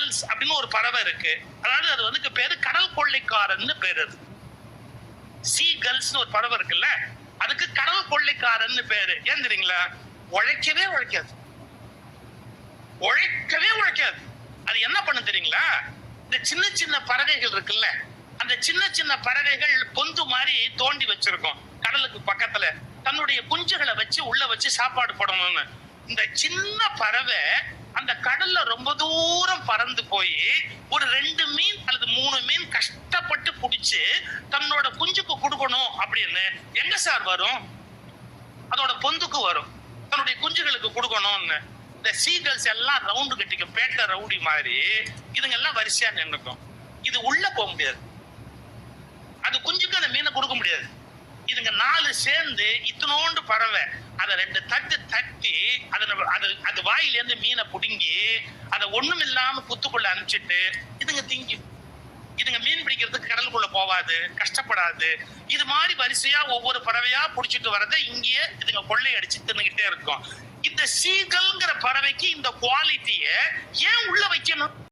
Seagulls அப்படின்னு ஒரு பறவை இருக்கு. அதாவது அது வந்து பேரு கடல் கொள்ளைக்காரன்னு பேரு. அது சீகல்ஸ் ஒரு பறவை இருக்குல்ல, அதுக்கு கடல் கொள்ளைக்காரன்னு பேரு. ஏன் தெரியுங்களா? உழைக்கவே உழைக்காது, உழைக்கவே உழைக்காது. அது என்ன பண்ண தெரியுங்களா? இந்த சின்ன சின்ன பறவைகள் இருக்குல்ல, அந்த சின்ன சின்ன பறவைகள் பொந்து மாதிரி தோண்டி வச்சிருக்கும் கடலுக்கு பக்கத்துல, தன்னுடைய குஞ்சுகளை வச்சு உள்ள வச்சு சாப்பாடு போடணும்னு. இந்த சின்ன பறவை அந்த கடல்ல ரொம்ப தூரம் பறந்து போய் ஒரு 2 மீன் அல்லது 3 மீன் கஷ்டப்பட்டு பிடிச்சு தன்னோட குஞ்சுக்கு கொடுக்கணும் அப்படின்னு எங்க சார் வரும்? அதோட பொந்துக்கு வரும், தன்னுடைய குஞ்சுகளுக்கு கொடுக்கணும்னு. இந்த சீகல்ஸ் எல்லாம் ரவுண்டு கட்டிக்கும், பேட்டை ரவுடி மாதிரி. இதுங்க எல்லாம் வரிசையா நின்றுக்கும். இது உள்ள போக முடியாது, அது குஞ்சுக்கு அந்த மீனை கொடுக்க முடியாது. இதுங்க 4 சேர்ந்து இத்தனோண்டு பறவை அதை 2 தட்டு தட்டி அது வாயிலேருந்து மீனை புடுங்கி அதை ஒண்ணும் இல்லாம புத்துக்குள்ள அனுப்பிச்சிட்டு இதுங்க திங்கும். இதுங்க மீன் பிடிக்கிறதுக்கு கடலுக்குள்ள போவாது, கஷ்டப்படாது. இது மாதிரி வரிசையா ஒவ்வொரு பறவையா புடிச்சிட்டு வரதை இங்கேயே இதுங்க கொள்ளை அடிச்சு தின்னுகிட்டே இருக்கும். இந்த சீகல்ங்கிற பறவைக்கு இந்த குவாலிட்டிய ஏன் உள்ள வைக்கணும்?